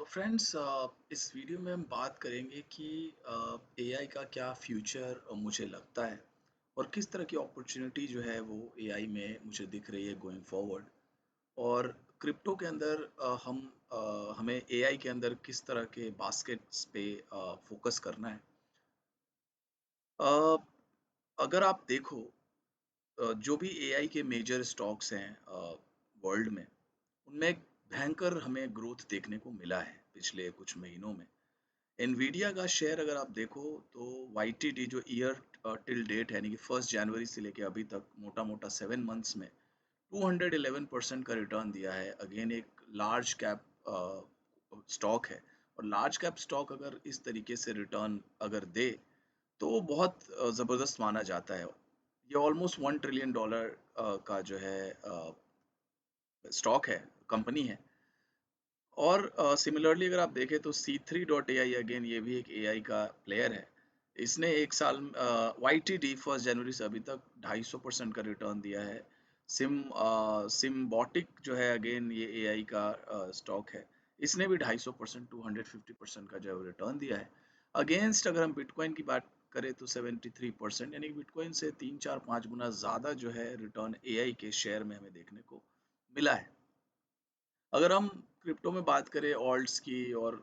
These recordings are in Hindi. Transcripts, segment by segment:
तो फ्रेंड्स इस वीडियो में हम बात करेंगे कि एआई का क्या फ्यूचर मुझे लगता है और किस तरह की अपॉर्चुनिटी जो है वो एआई में मुझे दिख रही है गोइंग फॉरवर्ड। और क्रिप्टो के अंदर हमें एआई के अंदर किस तरह के बास्केट्स पे फोकस करना है। अ, अगर आप देखो जो भी एआई के मेजर स्टॉक्स हैं वर्ल्ड में, उनमें एक भयंकर हमें ग्रोथ देखने को मिला है पिछले कुछ महीनों में। एनवीडिया का शेयर अगर आप देखो तो वाईटीडी जो ईयर टिल डेट है यानी कि 1 जनवरी से लेके अभी तक मोटा-मोटा 7 मंथ्स में 211% का रिटर्न दिया है। अगेन एक लार्ज कैप स्टॉक है और लार्ज कैप स्टॉक अगर इस तरीके से रिटर्न अगर दे तो वो बहुत ज़बरदस्त माना जाता है। ये ऑलमोस्ट $1 ट्रिलियन का जो है स्टॉक है, कंपनी है। और सिमिलरली अगर आप देखें तो सी3 डॉट एआई अगेन ये भी एक एआई का प्लेयर है। इसने एक साल वाईटीडी 1 जनवरी से अभी तक 250% का रिटर्न दिया है। सिम्बॉटिक जो है अगेन ये एआई का स्टॉक है। इसने भी 250% 250% का जो है रिटर्न दिया है। अगेंस्ट अगर हम बिटकॉइन की बात करें तो 73% यानी कि बिटकॉइन से 3 4 5 गुना ज़्यादा जो है रिटर्न एआई के शेयर में हमें देखने को मिला है। अगर हम क्रिप्टो में बात करें ऑल्ट्स की और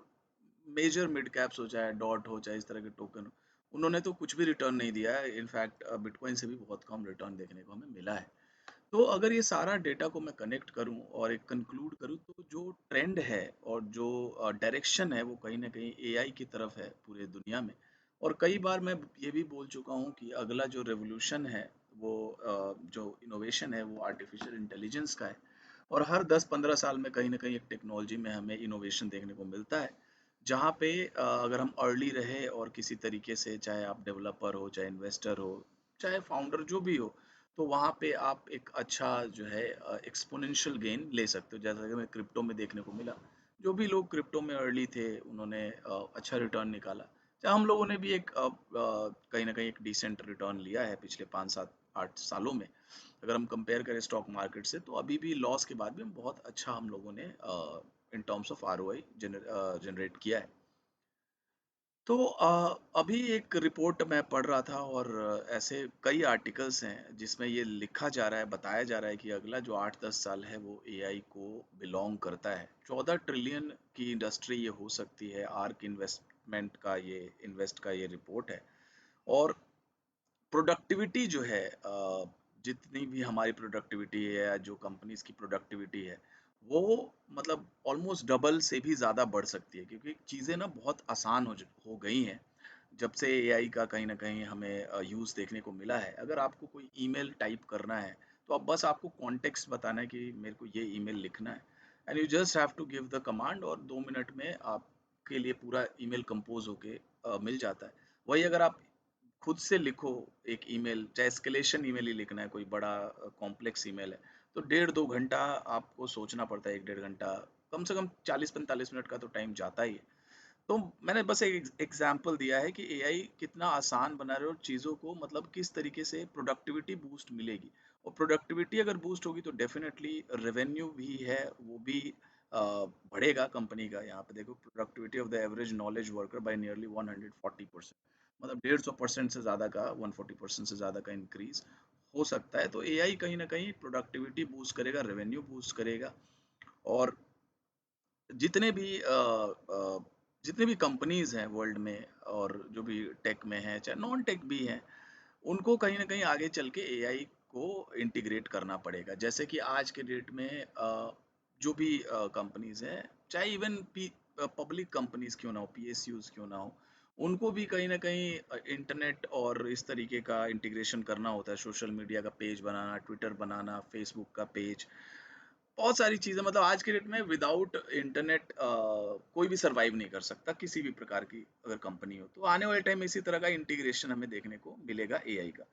मेजर मिड कैप्स हो चाहे डॉट हो चाहे इस तरह के टोकन, उन्होंने तो कुछ भी रिटर्न नहीं दिया है। इनफैक्ट बिटकॉइन से भी बहुत कम रिटर्न देखने को हमें मिला है। तो अगर ये सारा डेटा को मैं कनेक्ट करूं और एक कंक्लूड करूं तो जो ट्रेंड है और जो डायरेक्शन है वो कहीं ना कहीं एआई की तरफ है पूरे दुनिया में। और कई बार मैं ये भी बोल चुका हूं कि अगला जो रेवोल्यूशन है वो जो इनोवेशन है वो आर्टिफिशियल इंटेलिजेंस का है। और हर 10-15 साल में कहीं ना कहीं एक टेक्नोलॉजी में हमें इनोवेशन देखने को मिलता है, जहाँ पे अगर हम अर्ली रहे और किसी तरीके से चाहे आप डेवलपर हो चाहे इन्वेस्टर हो चाहे फाउंडर जो भी हो, तो वहाँ पे आप एक अच्छा जो है एक्स्पोनेंशियल गेन ले सकते हो, जैसा कि हमें क्रिप्टो में देखने को मिला। जो भी लोग क्रिप्टो में अर्ली थे उन्होंने अच्छा रिटर्न निकाला। चाहे हम लोगों ने भी एक कहीं ना कहीं एक डिसेंट रिटर्न लिया है पिछले 5 7 8 सालों में। अगर हम कंपेयर करें स्टॉक मार्केट से तो अभी भी लॉस के बाद भी बहुत अच्छा हम लोगों ने in terms of ROI generate किया है। तो अभी एक रिपोर्ट मैं पढ़ रहा था और ऐसे कई आर्टिकल्स हैं जिसमें ये लिखा जा रहा है, बताया जा रहा है कि अगला जो 8-10 साल है वो एआई को बिलोंग करता है। 14 ट्रिलियन की इंडस्ट्री ये हो सकती है। आर्क इन्वेस्ट का ये रिपोर्ट है। और प्रोडक्टिविटी जो है जितनी भी हमारी प्रोडक्टिविटी है या जो कंपनीज की प्रोडक्टिविटी है वो मतलब ऑलमोस्ट डबल से भी ज़्यादा बढ़ सकती है, क्योंकि चीज़ें ना बहुत आसान हो गई हैं जब से एआई का कहीं ना कहीं हमें यूज़ देखने को मिला है। अगर आपको कोई ईमेल टाइप करना है तो अब बस आपको कॉन्टेक्स्ट बताना है कि मेरे को ये ईमेल लिखना है, and you just have to give the command और 2 मिनट में आपके लिए पूरा ईमेल कंपोज होके मिल जाता है। वही अगर आप खुद से लिखो एक ईमेल, चाहे एस्केलेशन ईमेल ही लिखना है, कोई बड़ा कॉम्प्लेक्स ईमेल है, तो 1.5 2 घंटा आपको सोचना पड़ता है। 1 1.5 घंटा, कम से कम 40 45 मिनट का तो टाइम जाता ही है। तो मैंने बस एक एग्जांपल दिया है कि एआई कितना आसान बना रहे हो चीज़ों को, मतलब किस तरीके से प्रोडक्टिविटी बूस्ट मिलेगी। और प्रोडक्टिविटी अगर बूस्ट होगी तो डेफिनेटली रेवेन्यू भी है वो भी बढ़ेगा कंपनी का। यहाँ पे देखो, productivity of the average knowledge worker by nearly 140%, मतलब 150% से ज़्यादा का, 140% से ज़्यादा का इंक्रीज हो सकता है। तो एआई कहीं ना कहीं प्रोडक्टिविटी बूस्ट करेगा, रेवेन्यू बूस्ट करेगा। और जितने भी जितने भी कंपनीज हैं वर्ल्ड में और जो भी टेक में हैं चाहे नॉन टेक भी हैं, उनको कहीं ना कहीं आगे चल के एआई को इंटीग्रेट करना पड़ेगा। जैसे कि आज के डेट में जो भी कंपनीज हैं, चाहे इवन पब्लिक कंपनीज क्यों ना हो, पीएसयूज क्यों ना हो, उनको भी कहीं ना कहीं इंटरनेट और इस तरीके का इंटीग्रेशन करना होता है। सोशल मीडिया का पेज बनाना, ट्विटर बनाना, फेसबुक का पेज, बहुत सारी चीज़ें। मतलब आज के डेट में विदाउट इंटरनेट कोई भी सरवाइव नहीं कर सकता, किसी भी प्रकार की अगर कंपनी हो। तो आने वाले टाइम में इसी तरह का इंटीग्रेशन हमें देखने को मिलेगा एआई का।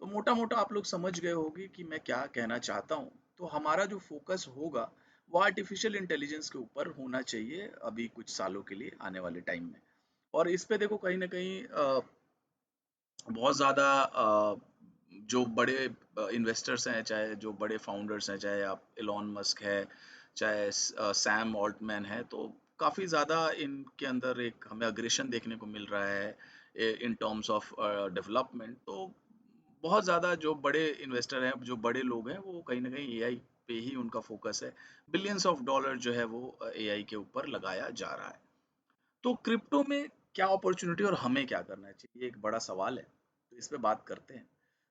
तो मोटा मोटा आप लोग समझ गए होंगे कि मैं क्या कहना चाहता हूँ। तो हमारा जो फोकस होगा वो आर्टिफिशियल इंटेलिजेंस के ऊपर होना चाहिए अभी कुछ सालों के लिए, आने वाले टाइम में। और इस पे देखो कहीं ना कहीं बहुत ज़्यादा जो बड़े इन्वेस्टर्स हैं, चाहे जो बड़े फाउंडर्स हैं, चाहे आप एलॉन मस्क है, चाहे सैम ऑल्टमैन है, तो काफ़ी ज़्यादा इनके अंदर एक हमें अग्रेशन देखने को मिल रहा है इन टर्म्स ऑफ डेवलपमेंट। तो बहुत ज़्यादा जो बड़े इन्वेस्टर हैं, जो बड़े लोग हैं, वो कहीं न कहीं एआई पे ही उनका फ़ोकस है। बिलियंस ऑफ डॉलर जो है वो एआई के ऊपर लगाया जा रहा है। तो क्रिप्टो में क्या अपॉर्चुनिटी और हमें क्या करना चाहिए? ये एक बड़ा सवाल है। तो इस पे बात करते हैं।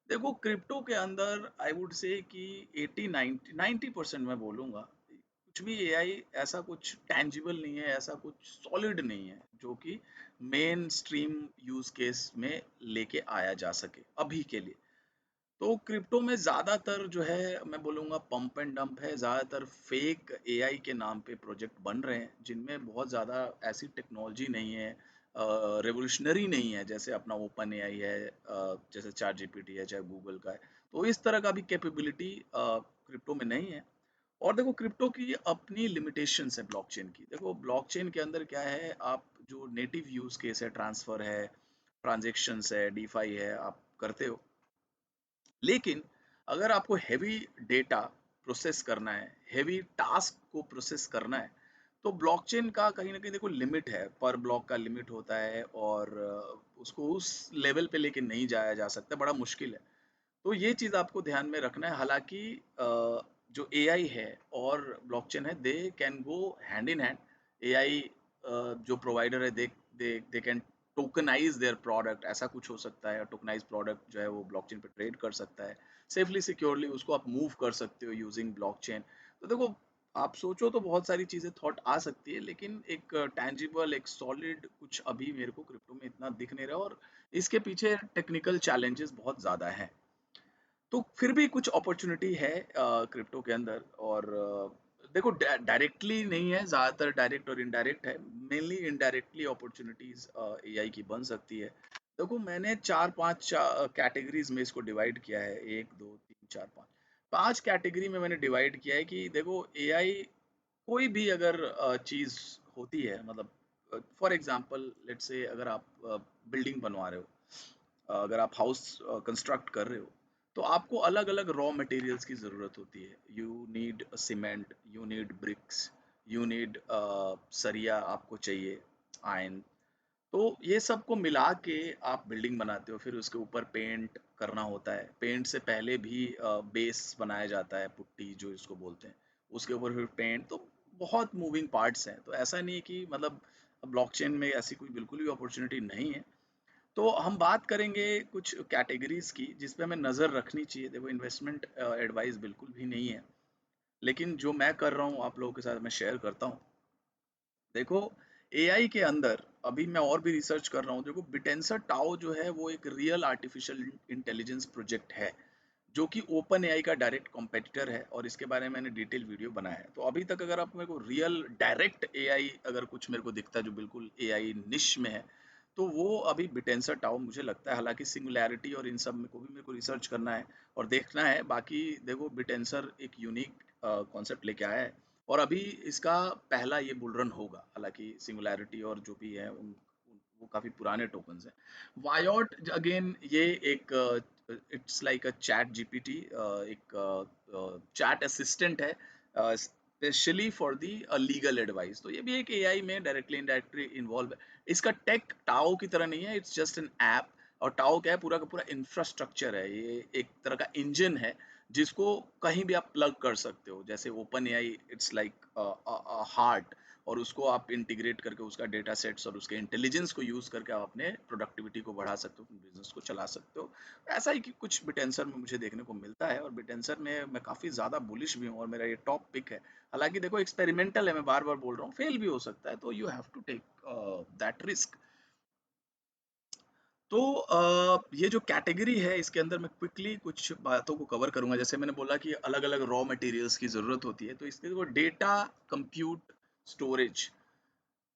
देखो क्रिप्टो के अंदर आई वुड से कि 80 90% मैं बोलूँगा, कुछ भी एआई ऐसा कुछ टैंजिबल नहीं है, ऐसा कुछ सॉलिड नहीं है, जो कि मेन स्ट्रीम यूज़ केस में लेके आया जा सके, अभी के लिए। तो क्रिप्टो में ज़्यादातर जो है मैं बोलूँगा पंप एंड डंप है, ज़्यादातर फेक एआई के नाम पे प्रोजेक्ट बन रहे हैं, जिनमें बहुत ज़्यादा ऐसी टेक्नोलॉजी नहीं है, रेवोल्यूशनरी नहीं है, जैसे अपना ओपन एआई है, जैसे चैट जीपीटी है, चाहे गूगल का है। तो इस तरह का भी कैपेबिलिटी क्रिप्टो में नहीं है। और देखो क्रिप्टो की अपनी लिमिटेशंस है ब्लॉकचेन की। देखो ब्लॉकचेन के अंदर क्या है, आप जो नेटिव यूज़ केस है, ट्रांसफ़र है, ट्रांज़ैक्शंस है, डीफाई है, आप करते हो। लेकिन अगर आपको हेवी डेटा प्रोसेस करना है, हेवी टास्क को प्रोसेस करना है, तो ब्लॉकचेन का कहीं न कहीं देखो लिमिट है, पर ब्लॉक का लिमिट होता है और उसको उस लेवल पे लेके नहीं जाया जा सकता, बड़ा मुश्किल है। तो ये चीज़ आपको ध्यान में रखना है। हालाँकि जो एआई है और ब्लॉकचेन है, they can go hand in hand. AI जो प्रोवाइडर है, दे कैन टोकनाइज़ देयर प्रोडक्ट, ऐसा कुछ हो सकता है। टोकनाइज़ प्रोडक्ट जो है वो ब्लॉकचेन पे ट्रेड कर सकता है। सेफली सिक्योरली उसको आप मूव कर सकते हो यूजिंग ब्लॉकचेन। तो देखो आप सोचो तो बहुत सारी चीज़ें थॉट आ सकती है, लेकिन एक टैंजिबल, एक सॉलिड कुछ अभी मेरे को क्रिप्टो में इतना दिख नहीं रहा, और इसके पीछे टेक्निकल चैलेंजेस बहुत ज़्यादा हैं। तो फिर भी कुछ अपॉर्चुनिटी है क्रिप्टो के अंदर, और देखो डायरेक्टली नहीं है, ज़्यादातर डायरेक्ट और इनडायरेक्ट है। मेनली इनडायरेक्टली अपॉर्चुनिटीज एआई की बन सकती है। देखो मैंने चार पांच कैटेगरीज में इसको डिवाइड किया है, एक दो तीन चार पाँच, पांच कैटेगरी में मैंने डिवाइड किया है कि देखो एआई कोई भी अगर चीज़ होती है, मतलब फॉर एग्जांपल लेट्स से अगर आप बिल्डिंग बनवा रहे हो, अगर आप हाउस कंस्ट्रक्ट कर रहे हो, तो आपको अलग अलग रॉ मटेरियल्स की ज़रूरत होती है। You need cement, you need bricks, you need सरिया आपको चाहिए, आयरन। तो ये सब को मिला के आप बिल्डिंग बनाते हो, फिर उसके ऊपर पेंट करना होता है। पेंट से पहले भी बेस बनाया जाता है, पुट्टी जो इसको बोलते हैं, उसके ऊपर फिर पेंट। तो बहुत मूविंग पार्ट्स हैं, तो ऐसा नहीं है कि मतलब ब्लॉकचेन में ऐसी कोई बिल्कुल भी अपॉर्चुनिटी नहीं है। तो हम बात करेंगे कुछ कैटेगरीज की जिस पे हमें नज़र रखनी चाहिए। देखो इन्वेस्टमेंट एडवाइस बिल्कुल भी नहीं है, लेकिन जो मैं कर रहा हूँ आप लोगों के साथ मैं शेयर करता हूँ। देखो एआई के अंदर अभी मैं और भी रिसर्च कर रहा हूँ। देखो बिटेंसर टाओ जो है वो एक रियल आर्टिफिशियल इंटेलिजेंस प्रोजेक्ट है, जो कि ओपन एआई का डायरेक्ट कॉम्पिटिटर है, और इसके बारे में मैंने डिटेल वीडियो बनाया है। तो अभी तक अगर आप मेरे को रियल डायरेक्ट एआई अगर कुछ मेरे को दिखता है जो बिल्कुल एआई निश में है, तो वो अभी बिटेंसर टाओ मुझे लगता है। हालांकि सिंगुलैरिटी और इन सब में को भी मेरे को रिसर्च करना है और देखना है। बाकी देखो बिटेंसर एक यूनिक कॉन्सेप्ट लेके आया है, और अभी इसका पहला ये बुल रन होगा। हालांकि सिंगुलैरिटी और जो भी है वो काफ़ी पुराने टोकन्स हैं। वायोट अगेन ये एक it's like a chat GPT, एक चैट असिस्टेंट है, specially for the legal advice. तो ये भी एक एआई में डायरेक्टली इनडायरेक्टली इन्वॉल्व है। इसका टेक टाओ की तरह नहीं है, इट्स जस्ट एन ऐप। और टाओ क्या है, पूरा का पूरा इंफ्रास्ट्रक्चर है, ये एक तरह का इंजन है जिसको कहीं भी आप प्लग कर सकते हो। जैसे open AI it's like heart, और उसको आप इंटीग्रेट करके उसका डेटा सेट्स और उसके इंटेलिजेंस को यूज़ करके आप अपने प्रोडक्टिविटी को बढ़ा सकते हो, अपने बिजनेस को चला सकते हो। ऐसा ही कि कुछ बिटेंसर में मुझे देखने को मिलता है, और बिटेंसर में मैं काफ़ी ज़्यादा बुलिश भी हूँ और मेरा ये टॉप पिक है। हालांकि देखो एक्सपेरिमेंटल है, मैं बार बार बोल रहा हूँ, फेल भी हो सकता है, तो you have to take that risk. तो ये जो कैटेगरी है इसके अंदर मैं क्विकली कुछ बातों को कवर करूंगा। जैसे मैंने बोला कि अलग अलग रॉ मटेरियल्स की ज़रूरत होती है, तो इसके वो डेटा, कंप्यूट, स्टोरेज,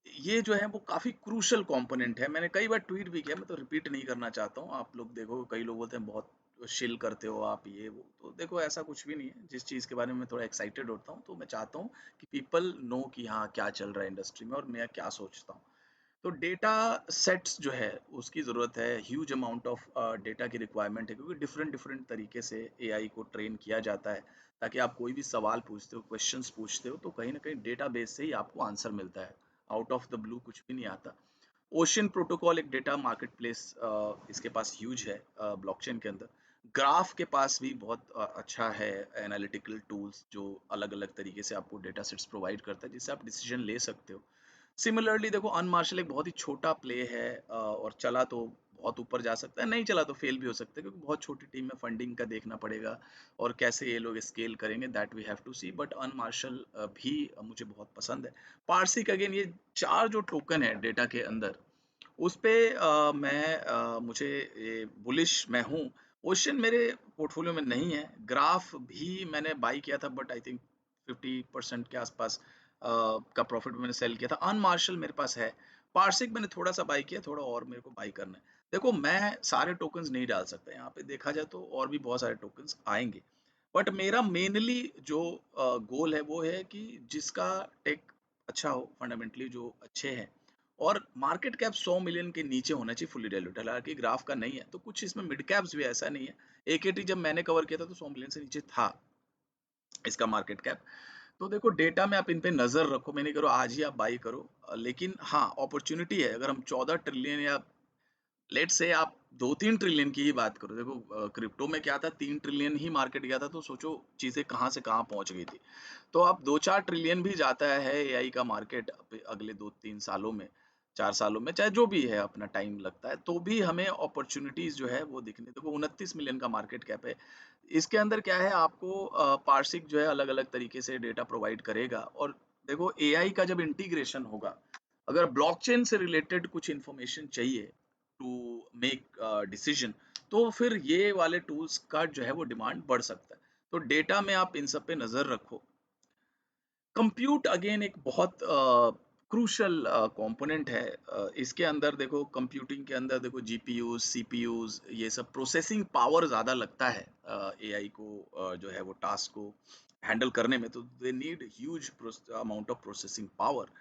ये जो है वो काफ़ी क्रूशल कंपोनेंट है। मैंने कई बार ट्वीट भी किया, मैं तो रिपीट नहीं करना चाहता हूँ। आप लोग देखो, कई लोग बोलते हैं बहुत शिल करते हो आप ये वो, तो देखो ऐसा कुछ भी नहीं है। जिस चीज़ के बारे में मैं थोड़ा एक्साइटेड होता हूँ, तो मैं चाहता हूँ कि पीपल नो कि हाँ क्या चल रहा है इंडस्ट्री में और मैं क्या सोचता हूँ। तो डेटा सेट्स जो है उसकी ज़रूरत है, ह्यूज अमाउंट ऑफ डेटा की रिक्वायरमेंट है, क्योंकि डिफरेंट डिफरेंट तरीके से एआई को ट्रेन किया जाता है। ताकि आप कोई भी सवाल पूछते हो, क्वेश्चंस पूछते हो, तो कहीं ना कहीं डेटा बेस से ही आपको आंसर मिलता है। आउट ऑफ द ब्लू कुछ भी नहीं आता। ओशन प्रोटोकॉल एक डेटा मार्केटप्लेस इसके पास ह्यूज है ब्लॉकचेन के अंदर। ग्राफ के पास भी बहुत अच्छा है एनालिटिकल टूल्स जो अलग अलग तरीके से आपको डेटा सेट्स प्रोवाइड करता है जिससे आप डिसीजन ले सकते हो। सिमिलरली देखो अनमार्शल एक बहुत ही छोटा प्ले है और चला तो बहुत ऊपर जा सकता है, नहीं चला तो फेल भी हो सकता है क्योंकि बहुत छोटी टीम में फंडिंग का देखना पड़ेगा और कैसे ये लोग स्केल करेंगे, that we have to see. But unmarshal भी मुझे बहुत पसंद है। पारसिक अगेन ये चार जो टोकन है डेटा के अंदर उस पे मुझे ये बुलिश मैं हूँ। ओशन मेरे पोर्टफोलियो में नहीं है। ग्राफ भी मैंने बाई किया था बट आई थिंक 50% के आसपास का प्रॉफिट मैंने सेल किया था। अनमार्शल मेरे पास है। पार्सिक मैंने थोड़ा सा बाई किया, थोड़ा और मेरे को बाई करना है। देखो मैं सारे टोकन्स नहीं डाल सकता, यहाँ पे देखा जाए तो और भी बहुत सारे टोकन्स आएंगे। बट मेरा मेनली जो गोल है वो है कि जिसका टेक अच्छा हो, फंडामेंटली जो अच्छे हैं और मार्केट कैप 100 मिलियन के नीचे होना चाहिए फुल्ली डाइल्यूटेड। हालांकि ग्राफ का नहीं है तो कुछ इसमें मिड कैप्स भी ऐसा नहीं है। एकेटी जब मैंने कवर किया था तो 100 मिलियन से नीचे था इसका मार्केट कैप। तो देखो डेटा में आप इन पे नजर रखो, मैं नहीं करो आज ही आप बाई करो। लेकिन हाँ अपॉर्चुनिटी है। अगर हम 14 ट्रिलियन या लेट से आप 2-3 ट्रिलियन की ही बात करो, देखो क्रिप्टो में क्या था, 3 ट्रिलियन ही मार्केट गया था तो सोचो चीजें कहाँ से कहाँ पहुंच गई थी। तो अब 2-4 ट्रिलियन भी जाता है एआई का मार्केट अगले 2-3 सालों में, 4 सालों में, चाहे जो भी है अपना टाइम लगता है, तो भी हमें अपॉर्चुनिटीज जो है वो दिखने। देखो 29 मिलियन का मार्केट कैप है। इसके अंदर क्या है, आपको पार्सिक जो है अलग अलग तरीके से डेटा प्रोवाइड करेगा। और देखो एआई का जब इंटीग्रेशन होगा, अगर ब्लॉकचेन से रिलेटेड कुछ इंफॉर्मेशन चाहिए टू मेक डिसीजन, तो फिर ये वाले टूल्स का जो है वो डिमांड बढ़ सकता है। तो डेटा में आप इन सब पे नजर रखो। कंप्यूट अगेन एक बहुत क्रूशल कंपोनेंट है। इसके अंदर देखो, कंप्यूटिंग के अंदर देखो जीपीयूज सीपीयूज ये सब प्रोसेसिंग पावर ज़्यादा लगता है एआई को जो है वो टास्क को हैंडल करने में, तो they need huge amount of processing power.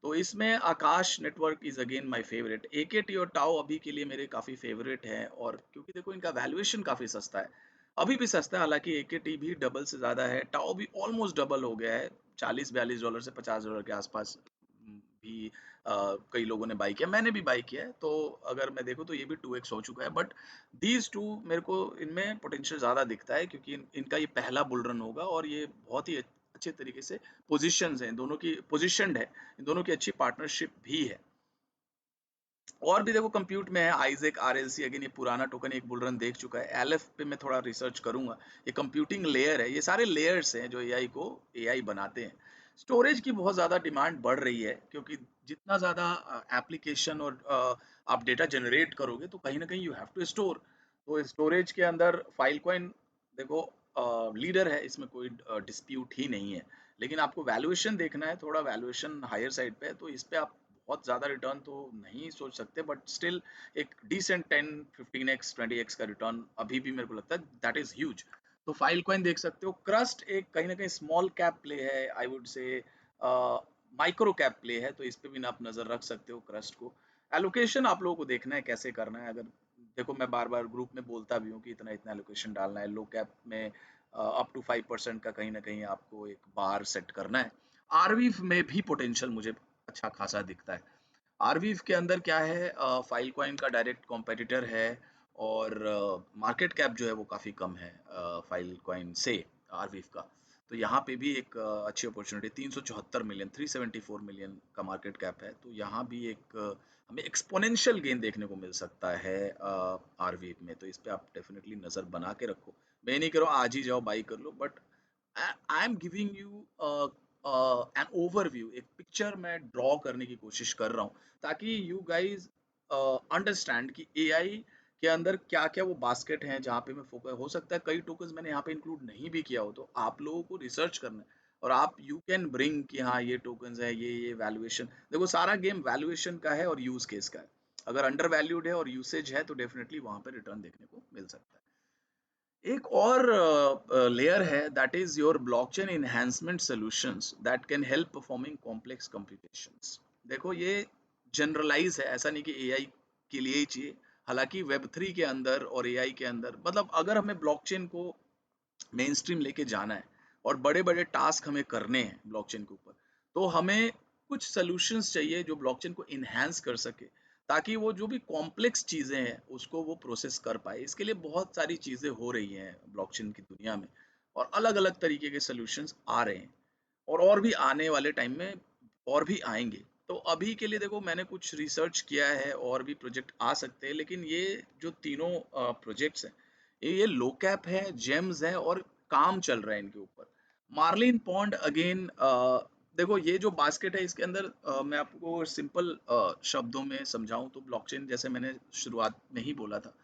तो इसमें Akash network is again my favorite. AKT और टाओ अभी के लिए मेरे काफ़ी फेवरेट हैं, और क्योंकि देखो इनका वैल्यूएशन काफ़ी सस्ता है, अभी भी सस्ता है। हालांकि एकेटी भी डबल से ज़्यादा है, टाओ भी ऑलमोस्ट डबल हो गया है, $40-42 से $50 के आसपास भी कई लोगों ने बाई किया, मैंने भी बाई किया है। तो अगर मैं देखूँ तो ये भी 2x हो चुका है। बट दीज टू मेरे को इनमें पोटेंशियल ज़्यादा दिखता है क्योंकि इनका ये पहला बुल रन होगा और ये बहुत ही अच्छे तरीके से पोजिशन है, इन दोनों की पोजिशन है, इन दोनों की अच्छी पार्टनरशिप भी है। और भी देखो कंप्यूट में है आइजैक आरएलसी, अगेन ये पुराना टोकन एक बुल रन देख चुका है। एलएफ पे मैं थोड़ा रिसर्च करूंगा। ये कंप्यूटिंग लेयर है, ये सारे लेयर्स हैं जो एआई को एआई बनाते हैं। स्टोरेज की बहुत ज़्यादा डिमांड बढ़ रही है क्योंकि जितना ज़्यादा एप्लीकेशन और आप डेटा जनरेट करोगे तो कहीं ना कहीं यू हैव टू स्टोर। तो स्टोरेज के अंदर फाइल कॉइन देखो लीडर है, इसमें कोई डिस्प्यूट ही नहीं है। लेकिन आपको वैल्यूएशन देखना है, थोड़ा वैल्यूएशन हायर साइड पे है, तो इस पे आप बहुत ज़्यादा रिटर्न तो नहीं सोच सकते, बट स्टिल एक डिसेंट 10-15x 20x का रिटर्न अभी भी मेरे को लगता है दैट इज ह्यूज। तो फाइल कॉइन देख सकते हो। क्रस्ट एक कहीं ना कहीं स्मॉल कैप प्ले है, I would say micro cap play है, तो इस पे भी आप नजर रख सकते हो क्रस्ट को। एलोकेशन आप लोगों को देखना है कैसे करना है। अगर देखो मैं बार बार ग्रुप में बोलता भी हूँ कि इतना इतना एलोकेशन डालना है, लो कैप में अप टू 5% का कहीं ना कहीं आपको एक बार सेट करना है। आरवीव में भी पोटेंशियल मुझे अच्छा खासा दिखता है। आरवीव के अंदर क्या है, फाइल कॉइन का डायरेक्ट कॉम्पिटिटर है और मार्केट कैप जो है वो काफ़ी कम है फाइल कॉइन से आरवीव का। तो यहाँ पे भी एक अच्छी अपॉर्चुनिटी, 374 मिलियन 374 मिलियन का मार्केट कैप है, तो यहाँ भी एक हमें एक्सपोनेंशियल गेन देखने को मिल सकता है आरवीव में। तो इस पे आप डेफिनेटली नज़र बना के रखो। मैं नहीं करो आज ही जाओ बाई कर लो, but I am giving you an overview, एक पिक्चर मैं ड्रॉ करने की कोशिश कर रहा हूँ ताकि यू गाइज अंडरस्टैंड कि एआई के अंदर क्या क्या वो बास्केट हैं जहाँ पे मैं फोकस। हो सकता है कई टोकन्स मैंने यहाँ पे इंक्लूड नहीं भी किया हो, तो आप लोगों को रिसर्च करना है और आप यू कैन ब्रिंग कि हाँ ये टोकन्स है, ये वैल्यूएशन। देखो सारा गेम वैल्यूएशन का है और यूज केस का है। अगर अंडर वैल्यूड है और यूसेज है तो डेफिनेटली वहां पे रिटर्न देखने को मिल सकता है। एक और लेयर है that is your blockchain enhancement solutions that can help performing complex computations. देखो ये जनरलाइज है, ऐसा नहीं कि एआई के लिए ही चाहिए। हालांकि वेब 3 के अंदर और एआई के अंदर, मतलब अगर हमें ब्लॉकचेन को मेन स्ट्रीम लेके जाना है और बड़े बड़े टास्क हमें करने हैं ब्लॉकचेन के ऊपर, तो हमें कुछ सॉल्यूशंस चाहिए जो ब्लॉकचेन को एनहांस कर सके, ताकि वो जो भी कॉम्प्लेक्स चीज़ें हैं, उसको वो प्रोसेस कर पाए। इसके लिए बहुत सारी चीज़ें हो रही हैं ब्लॉकचेन की दुनिया में और अलग-अलग तरीके के सॉल्यूशंस आ रहे हैं और भी आने वाले टाइम में और भी आएँगे। तो अभी के लिए देखो मैंने कुछ रिसर्च किया है और भी प्रोजेक्ट आ सकते हैं, लेकिन ये जो तीनों प्रोजेक्ट्स हैं, ये लो कैप है, जेम्स है और काम चल रहा है इनके ऊपर। मार्लिन पॉन्ड अगेन देखो ये जो बास्केट है इसके अंदर मैं आपको सिंपल शब्दों में समझाऊं तो ब्लॉकचेन, जैसे मैंने शुरुआत में ही बोला था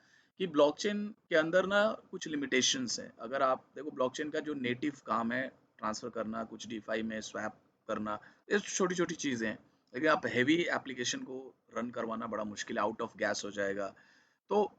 कि ब्लॉकचेन के अंदर ना कुछ लिमिटेशंस है। अगर आप देखो ब्लॉकचेन का जो नेटिव काम है, ट्रांसफर करना, कुछ डीफाई में स्वैप करना, ये छोटी छोटी चीजें हैं। लेकिन आप हैवी एप्लीकेशन को रन करवाना बड़ा मुश्किल है, आउट ऑफ गैस हो जाएगा। तो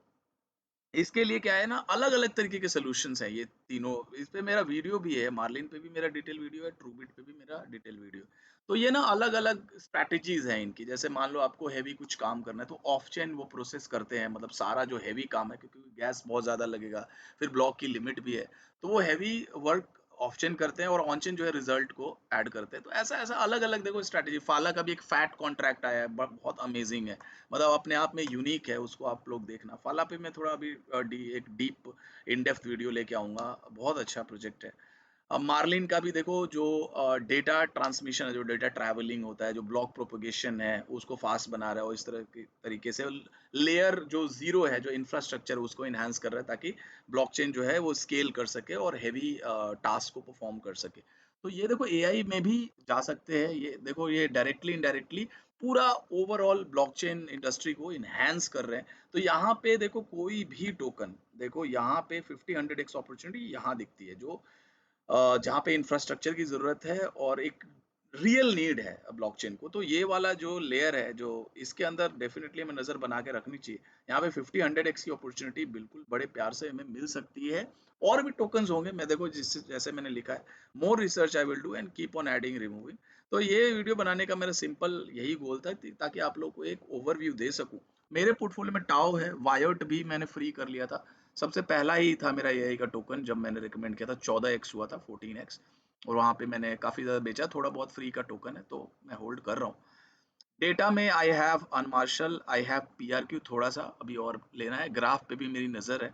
इसके लिए क्या है ना, अलग-अलग तरीके के सॉल्यूशंस हैं ये तीनों। इस पे मेरा वीडियो भी है, मार्लिन पे भी मेरा डिटेल वीडियो है, ट्रूबिट पे भी मेरा डिटेल वीडियो। तो ये ना अलग-अलग स्ट्रैटेजीज़ हैं इनकी। जैसे मान लो आपको हेवी कुछ काम करना है तो ऑफ चेन वो प्रोसेस करते हैं, मतलब सारा जो हेवी काम है, क्योंकि गैस बहुत ज़्यादा लगेगा, फिर ब्लॉक की लिमिट भी है। तो वो हेवी वर्क ऑफ चेन करते हैं और ऑन चेन जो है रिजल्ट को ऐड करते हैं। तो ऐसा-ऐसा अलग-अलग देखो स्ट्रैटेजी। फाला का भी एक फैट कॉन्ट्रैक्ट आया है, ब बहुत अमेजिंग है। मतलब अपने आप में यूनिक है, उसको आप लोग देखना। फाला पे मैं थोड़ा अभी एक डीप इन डेप्थ वीडियो लेके आऊँगा, बहुत अच्छा प्रोजेक्ट है। अब मार्लिन का भी देखो जो डेटा ट्रांसमिशन है, जो डेटा ट्रैवलिंग होता है, जो ब्लॉक प्रोपगेशन है, उसको फास्ट बना रहा है और इस तरह के तरीके से लेयर जो ज़ीरो है, जो इंफ्रास्ट्रक्चर है, उसको एनहांस कर रहा है ताकि ब्लॉकचेन जो है वो स्केल कर सके और हेवी टास्क को परफॉर्म कर सके। तो ये देखो एआई में भी जा सकते हैं। ये देखो ये डायरेक्टली इनडायरेक्टली पूरा ओवरऑल ब्लॉकचेन इंडस्ट्री को एनहांस कर रहे हैं। तो यहाँ पे देखो कोई भी टोकन, देखो यहाँ पे 50 100x अपॉर्चुनिटी यहाँ दिखती है, जो जहाँ पे इंफ्रास्ट्रक्चर की ज़रूरत है और एक रियल नीड है ब्लॉकचेन को। तो ये वाला जो लेयर है, जो इसके अंदर डेफिनेटली हमें नज़र बना के रखनी चाहिए। यहाँ पे 50 100x की अपॉर्चुनिटी बिल्कुल बड़े प्यार से हमें मिल सकती है। और भी टोकन्स होंगे, मैं देखो जिस जैसे मैंने लिखा है, more research I will do and keep on adding removing. तो ये वीडियो बनाने का मेरा सिंपल यही गोल था ताकि आप लोग को एक ओवरव्यू दे सकूं। मेरे पोर्टफोलियो में टाओ है, वायोट भी मैंने फ्री कर लिया था। सबसे पहला ही था मेरा एआई का टोकन, जब मैंने रिकमेंड किया था 14x हुआ था, 14x। और वहां पे मैंने काफी ज्यादा बेचा, थोड़ा बहुत फ्री का टोकन है तो मैं होल्ड कर रहा हूँ। डेटा में आई हैव अनमार्शल, आई हैव पीआरक्यू, थोड़ा सा अभी और लेना है। ग्राफ पे भी मेरी नजर है।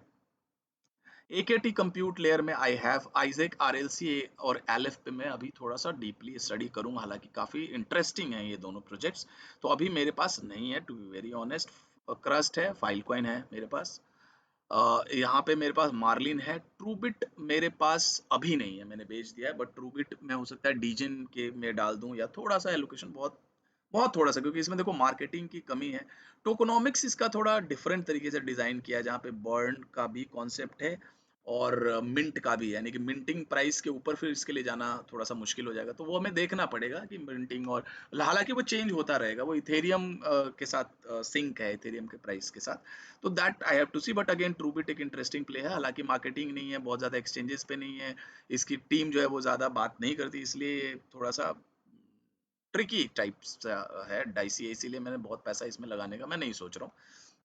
एकेटी कंप्यूट लेयर में आई हैव आइजैक, आरएलसी और एलएफ पे मैं अभी थोड़ा सा डीपली स्टडी करूंगा, हालांकि काफी इंटरेस्टिंग है ये दोनों प्रोजेक्ट्स। तो अभी मेरे पास नहीं है, to be very honest. Crust है, फाइल कॉइन है मेरे पास। यहाँ पे मेरे पास मार्लिन है। ट्रूबिट मेरे पास अभी नहीं है, मैंने बेच दिया है। बट ट्रूबिट में हो सकता है डीजन के में डाल दूं, या थोड़ा सा एलोकेशन, बहुत बहुत थोड़ा सा, क्योंकि इसमें देखो मार्केटिंग की कमी है। टोकोनॉमिक्स इसका थोड़ा डिफरेंट तरीके से डिजाइन किया है, जहाँ पे बर्न का भी कॉन्सेप्ट है और मिंट का भी है, यानी कि मिंटिंग प्राइस के ऊपर फिर इसके लिए जाना थोड़ा सा मुश्किल हो जाएगा। तो वो हमें देखना पड़ेगा कि मिंटिंग, और हालांकि वो चेंज होता रहेगा, वो इथेरियम के साथ सिंक है, इथेरियम के प्राइस के साथ। तो that I have to see. But again Truebit एक इंटरेस्टिंग प्ले है, हालांकि मार्केटिंग नहीं है, बहुत ज़्यादा एक्सचेंजेस पे नहीं है, इसकी टीम जो है वो ज़्यादा बात नहीं करती, इसलिए थोड़ा सा ट्रिकी टाइप है, डाइसी है। इसीलिए मैंने बहुत पैसा इसमें लगाने का मैं नहीं सोच रहा हूँ।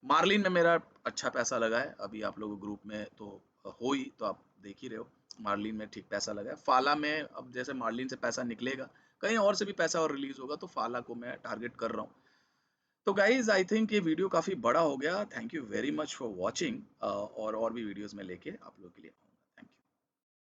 मार्लिन में मेरा अच्छा पैसा लगा है, अभी आप लोगों ग्रुप में तो हो ही, तो आप देख ही रहे हो। मार्लिन में ठीक पैसा लगा है। फाला में अब जैसे मार्लिन से पैसा निकलेगा, कहीं और से भी पैसा और रिलीज होगा, तो फाला को मैं टारगेट कर रहा हूँ। तो गाइज आई थिंक ये वीडियो काफी बड़ा हो गया। Thank you very much for watching. और भी वीडियोस में लेके आप लोगों के लिए